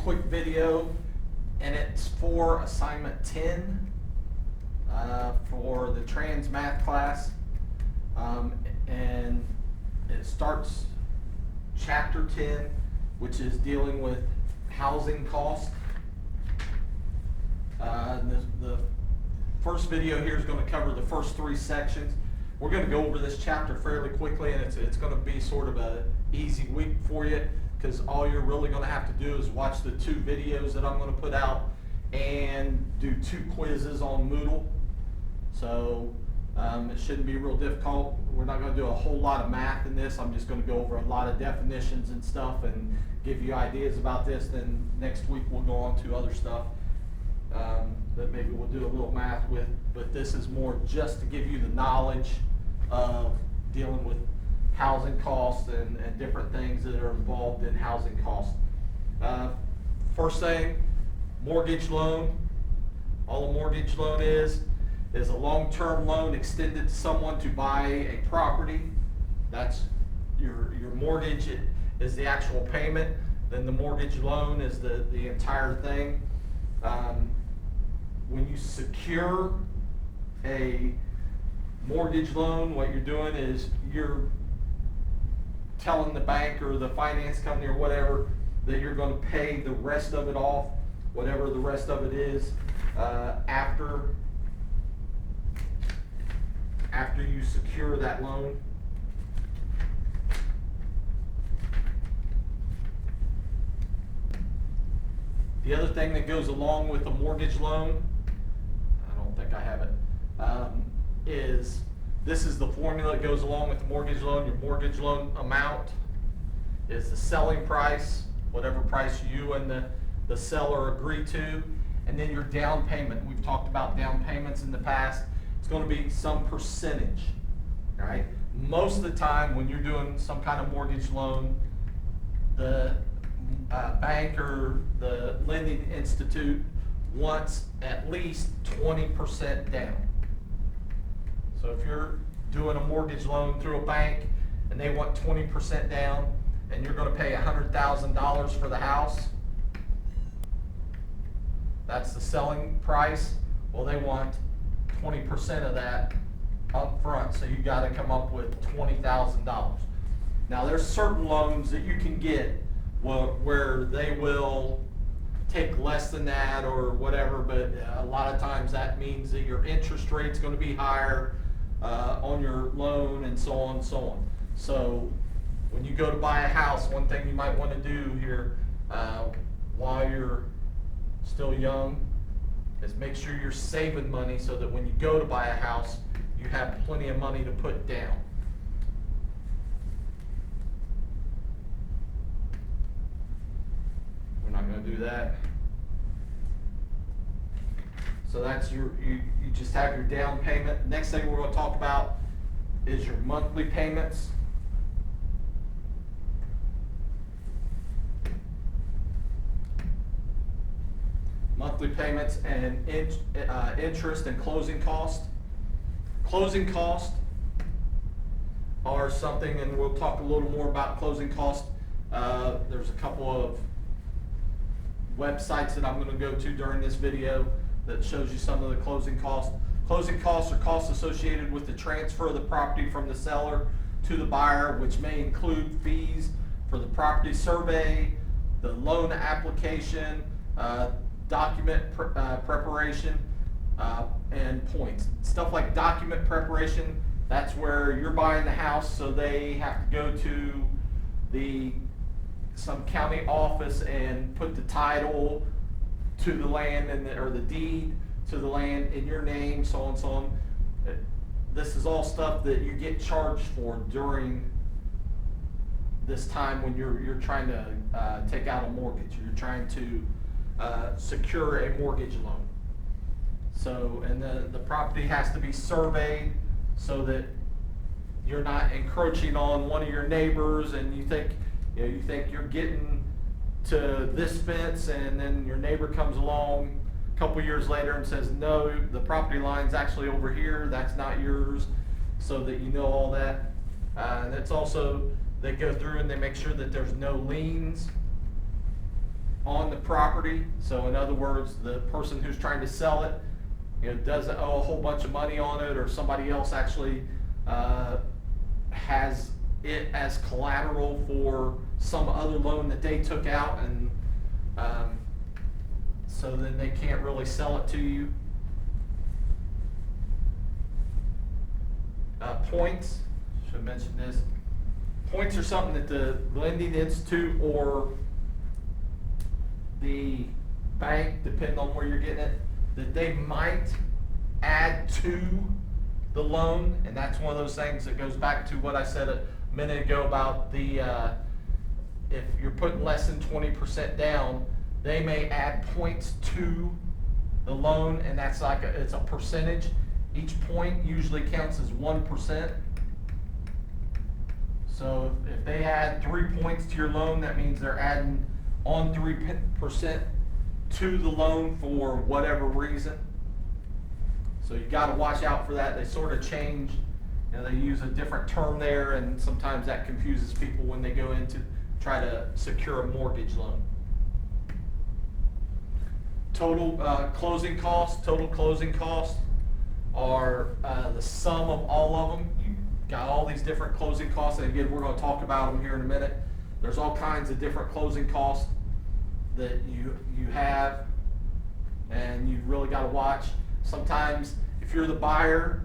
quick video, and it's for assignment 10 for the trans math class, and it starts chapter 10, which is dealing with housing costs. The first video here is going to cover the first 3 sections. We're going to go over this chapter fairly quickly, and it's going to be sort of a easy week for you, because all you're really going to have to do is watch the 2 videos that I'm going to put out and do 2 quizzes on Moodle. So it shouldn't be real difficult. We're not going to do a whole lot of math in this. I'm just going to go over a lot of definitions and stuff and give you ideas about this. Then next week we'll go on to other stuff that maybe we'll do a little math with. But this is more just to give you the knowledge of dealing with housing costs and different things that are involved in housing costs. First thing, mortgage loan. All a mortgage loan is a long-term loan extended to someone to buy a property. That's your mortgage is the actual payment. Then the mortgage loan is the entire thing. When you secure a mortgage loan, what you're doing is you're telling the bank or the finance company or whatever that you're going to pay the rest of it off, whatever the rest of it is, after you secure that loan. The other thing that goes along with a mortgage loan, I don't think I have it, is this is the formula that goes along with the mortgage loan. Your mortgage loan amount is the selling price, whatever price you and the seller agree to, and then your down payment. We've talked about down payments in the past. It's going to be some percentage, all right? Most of the time when you're doing some kind of mortgage loan, the bank or the lending institute wants at least 20% down. So if you're doing a mortgage loan through a bank and they want 20% down and you're going to pay $100,000 for the house, that's the selling price. Well, they want 20% of that up front, so you got to come up with $20,000. Now there's certain loans that you can get where they will take less than that or whatever, but a lot of times that means that your interest rate's going to be higher on your loan and so on and so on. So when you go to buy a house, one thing you might want to do here while you're still young is make sure you're saving money so that when you go to buy a house, you have plenty of money to put down. We're not going to do that. So that's you just have your down payment. Next thing we're going to talk about is your monthly payments. Monthly payments and interest and closing costs. Closing costs are something, and we'll talk a little more about closing costs. There's a couple of websites that I'm going to go to during this video that shows you some of the closing costs. Closing costs are costs associated with the transfer of the property from the seller to the buyer, which may include fees for the property survey, the loan application, document preparation, and points. Stuff like document preparation, that's where you're buying the house, so they have to go to some county office and put the title to the land or the deed to the land in your name, so on and so on. This is all stuff that you get charged for during this time when you're trying to take out a mortgage. You're trying to secure a mortgage loan. So, and the property has to be surveyed so that you're not encroaching on one of your neighbors, and you think you're getting to this fence, and then your neighbor comes along a couple years later and says, no, the property line's actually over here, that's not yours, so that you know all that. And it's also, they go through and they make sure that there's no liens on the property. So in other words, the person who's trying to sell it, doesn't owe a whole bunch of money on it, or somebody else actually has it as collateral for some other loan that they took out, and so then they can't really sell it to you. Points, should mention this. Points are something that the lending institute or the bank, depending on where you're getting it, that they might add to the loan, and that's one of those things that goes back to what I said a minute ago about the if you're putting less than 20% down, they may add points to the loan, and that's like it's a percentage. Each point usually counts as 1%. So if they add 3 points to your loan, that means they're adding on 3% to the loan for whatever reason. So you got to watch out for that. They sort of change, they use a different term there, and sometimes that confuses people when they go in to try to secure a mortgage loan. Total closing costs are the sum of all of them. You got all these different closing costs, and again, we're going to talk about them here in a minute. There's all kinds of different closing costs that you have, and you really got to watch. Sometimes if you're the buyer,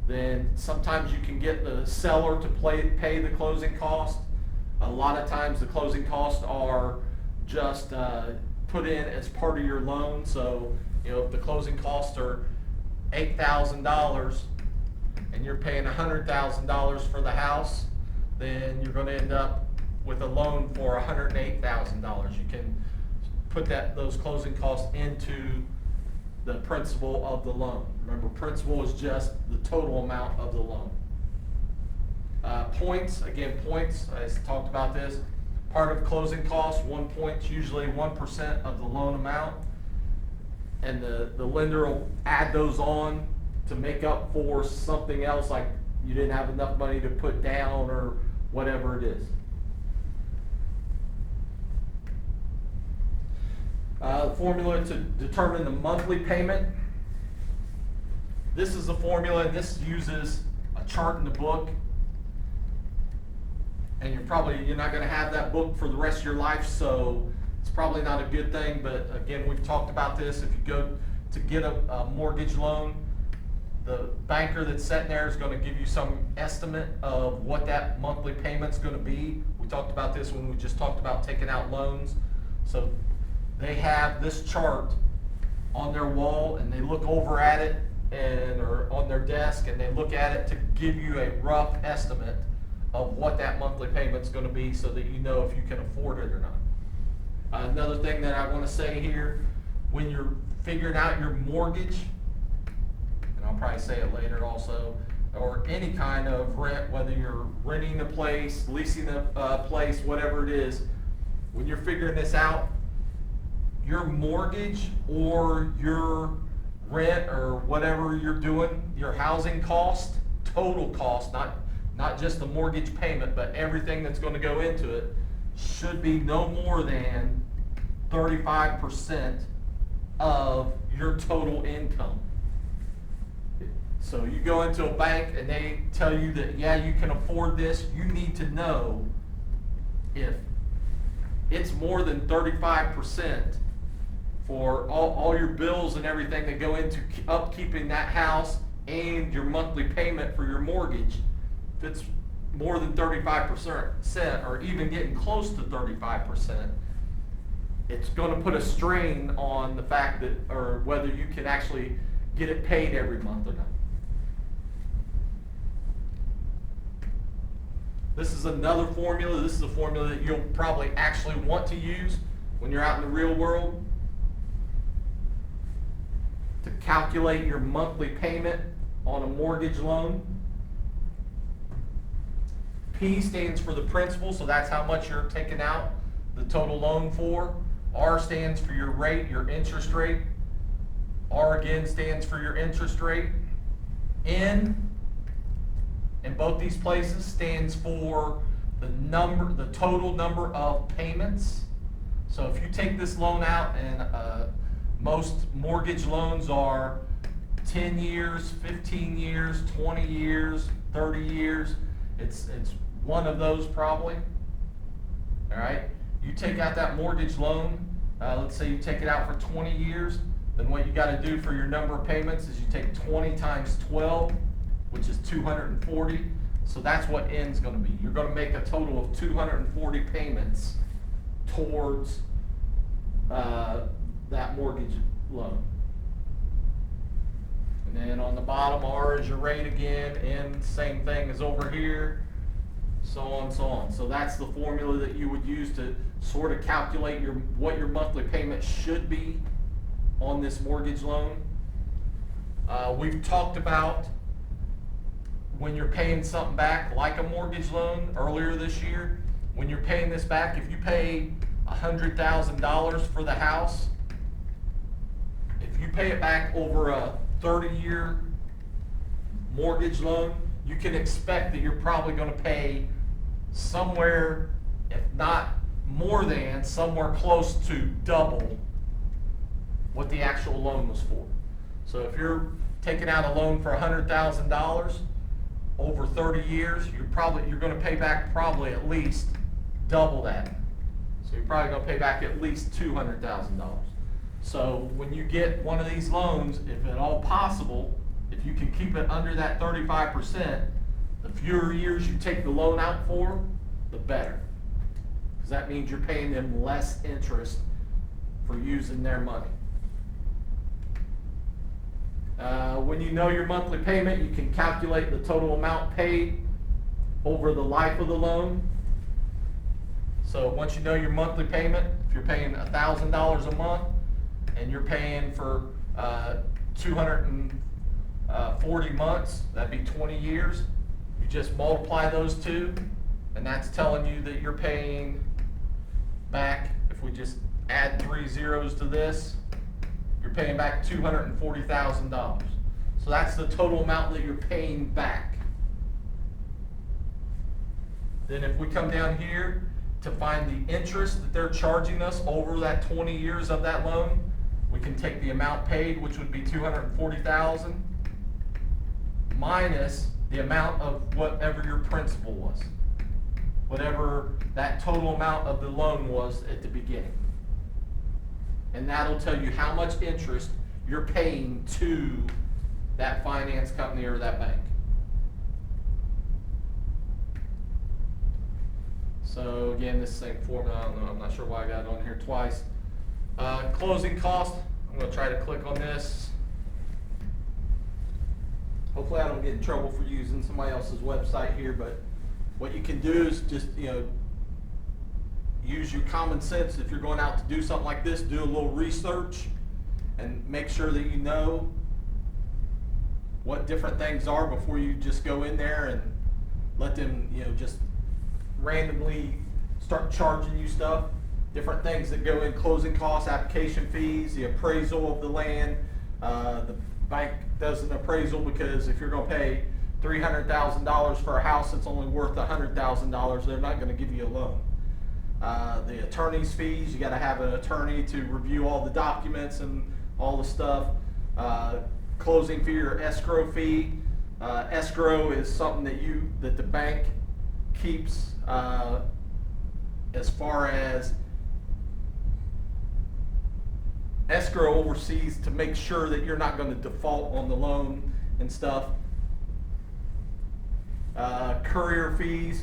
then sometimes you can get the seller to pay the closing cost. A lot of times the closing costs are just put in as part of your loan. So if the closing costs are $8,000 and you're paying $100,000 for the house, then you're going to end up with a loan for $108,000. You can put those closing costs into the principal of the loan. Remember, principal is just the total amount of the loan. Points, I talked about this. Part of closing costs, 1 point, usually 1% of the loan amount. And the lender will add those on to make up for something else, like you didn't have enough money to put down or whatever it is. The formula to determine the monthly payment. This is the formula, and this uses a chart in the book. And you're not going to have that book for the rest of your life, so it's probably not a good thing. But again, we've talked about this. If you go to get a mortgage loan, the banker that's sitting there is going to give you some estimate of what that monthly payment's going to be. We talked about this when we just talked about taking out loans. So they have this chart on their wall, and they look over at it or on their desk, and they look at it to give you a rough estimate of what that monthly payment's going to be, so that you know if you can afford it or not. Another thing that I want to say here, when you're figuring out your mortgage, and I'll probably say it later also, or any kind of rent, whether you're renting a place, leasing a place, whatever it is, when you're figuring this out, your mortgage or your rent or whatever you're doing, your housing cost, total cost, not just the mortgage payment, but everything that's going to go into it, should be no more than 35% of your total income. So you go into a bank and they tell you that, yeah, you can afford this. You need to know if it's more than 35% for all your bills and everything that go into upkeeping that house and your monthly payment for your mortgage. If it's more than 35% or even getting close to 35%, it's going to put a strain on the fact that, or whether you can actually get it paid every month or not. This is another formula. This is a formula that you'll probably actually want to use when you're out in the real world to calculate your monthly payment on a mortgage loan. P stands for the principal, so that's how much you're taking out the total loan for. R stands for your rate, your interest rate. R again stands for your interest rate. N in both these places stands for the total number of payments. So if you take this loan out, and most mortgage loans are 10 years, 15 years, 20 years, 30 years, it's one of those probably. All right, you take out that mortgage loan, let's say you take it out for 20 years, then what you got to do for your number of payments is you take 20 times 12, which is 240. So that's what N's going to be. You're going to make a total of 240 payments towards that mortgage loan. And then on the bottom, R is your rate again, N, same thing as over here, so on, so on. So that's the formula that you would use to sort of calculate what your monthly payment should be on this mortgage loan. We've talked about when you're paying something back, like a mortgage loan earlier this year. When you're paying this back, if you pay $100,000 for the house, if you pay it back over a 30-year mortgage loan, you can expect that you're probably going to pay somewhere, if not more than, somewhere close to double what the actual loan was for. So if you're taking out a loan for $100,000 over 30 years, you're going to pay back probably at least double that. So you're probably going to pay back at least $200,000. So when you get one of these loans, if at all possible, if you can keep it under that 35%, the fewer years you take the loan out for, the better. Because that means you're paying them less interest for using their money. When you know your monthly payment, you can calculate the total amount paid over the life of the loan. So once you know your monthly payment, if you're paying $1,000 a month and you're paying for 240 months, that'd be 20 years. You just multiply those two, and that's telling you that you're paying back, if we just add 3 zeros to this, you're paying back $240,000. So that's the total amount that you're paying back. Then if we come down here to find the interest that they're charging us over that 20 years of that loan, we can take the amount paid, which would be $240,000, minus the amount of whatever your principal was, whatever that total amount of the loan was at the beginning. And that'll tell you how much interest you're paying to that finance company or that bank. So again, this same formula, I don't know, I'm not sure why I got it on here twice. Closing cost, I'm going to try to click on this. Hopefully I don't get in trouble for using somebody else's website here, but what you can do is just, use your common sense. If you're going out to do something like this, do a little research and make sure that you know what different things are before you just go in there and let them, just randomly start charging you stuff. Different things that go in: closing costs, application fees, the appraisal of the land. The bank does an appraisal because if you're going to pay $300,000 for a house that's only worth $100,000, they're not going to give you a loan. The attorney's fees, you got to have an attorney to review all the documents and all the stuff. Closing fee or escrow fee. Escrow is something that the bank keeps as far as escrow oversees to make sure that you're not going to default on the loan and stuff. Courier fees,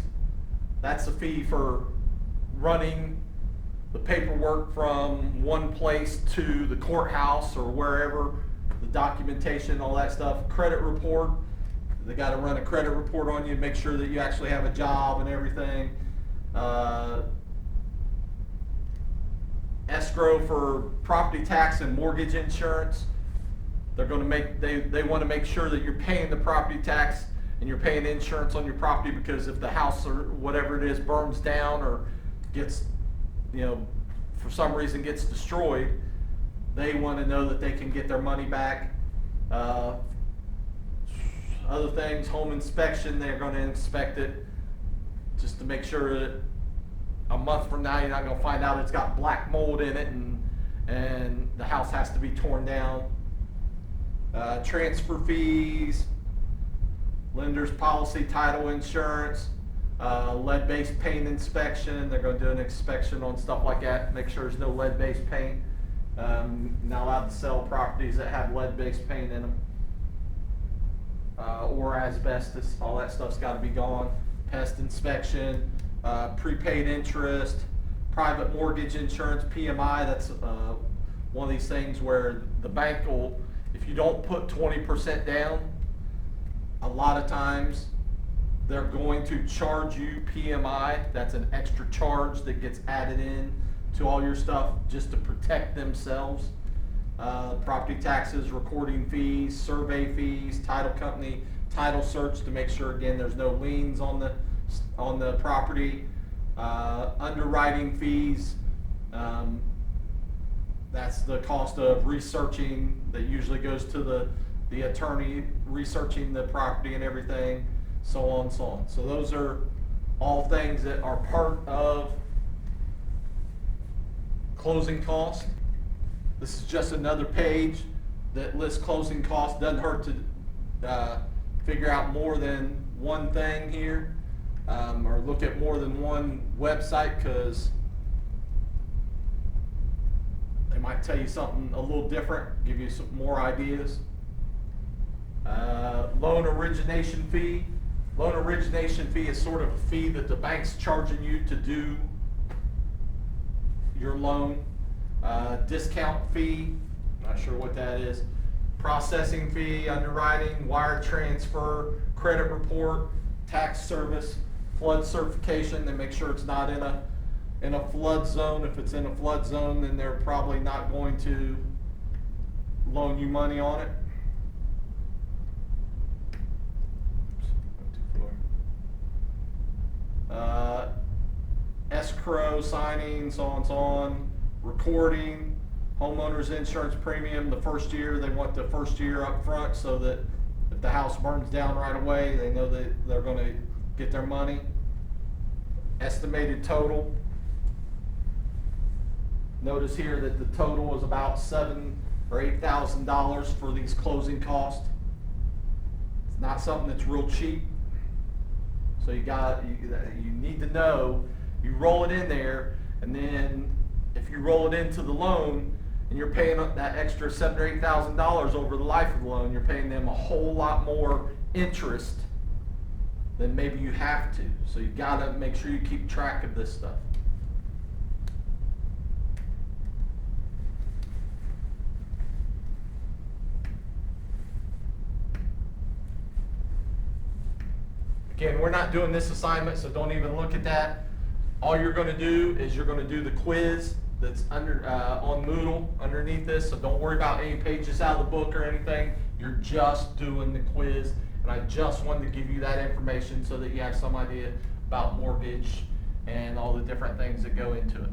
that's a fee for running the paperwork from one place to the courthouse or wherever, the documentation, all that stuff. Credit report, they got to run a credit report on you, make sure that you actually have a job and everything. Escrow for property tax and mortgage insurance. They're going to they want to make sure that you're paying the property tax and you're paying insurance on your property, because if the house or whatever it is burns down or gets, for some reason gets destroyed, they want to know that they can get their money back. Other things, home inspection, they're going to inspect it just to make sure that a month from now, you're not gonna find out it's got black mold in it and the house has to be torn down. Transfer fees, lender's policy, title insurance, lead-based paint inspection. They're gonna do an inspection on stuff like that, make sure there's no lead-based paint. Not allowed to sell properties that have lead-based paint in them. Or asbestos, all that stuff's gotta be gone. Pest inspection, prepaid interest, private mortgage insurance, PMI, that's one of these things where the bank will, if you don't put 20% down, a lot of times they're going to charge you PMI. That's an extra charge that gets added in to all your stuff just to protect themselves. Property taxes, recording fees, survey fees, title company, title search to make sure, again, there's no liens on the property. Underwriting fees, that's the cost of researching that usually goes to the attorney researching the property and everything, so on and so on. So those are all things that are part of closing costs. This is just another page that lists closing costs. Doesn't hurt to figure out more than one thing here, or look at more than one website, because they might tell you something a little different, give you some more ideas. Loan origination fee. Loan origination fee is sort of a fee that the bank's charging you to do your loan. Discount fee, not sure what that is. Processing fee, underwriting, wire transfer, credit report, tax service, flood certification. They make sure it's not in a flood zone. If it's in a flood zone, then they're probably not going to loan you money on it. Escrow, signing, so on and so on. Recording, homeowner's insurance premium. The first year, they want the first year up front so that if the house burns down right away, they know that they're going to get their money. Estimated total. Notice here that the total is about $7,000 or $8,000 for these closing costs. It's not something that's real cheap. So you need to know, you roll it in there, and then if you roll it into the loan and you're paying that extra $7,000 or $8,000 over the life of the loan, you're paying them a whole lot more interest than maybe you have to. So you gotta make sure you keep track of this stuff. Again, we're not doing this assignment, so don't even look at that. All you're going to do is you're going to do the quiz that's under on Moodle underneath this, so don't worry about any pages out of the book or anything. You're just doing the quiz, and I just wanted to give you that information so that you have some idea about mortgage and all the different things that go into it.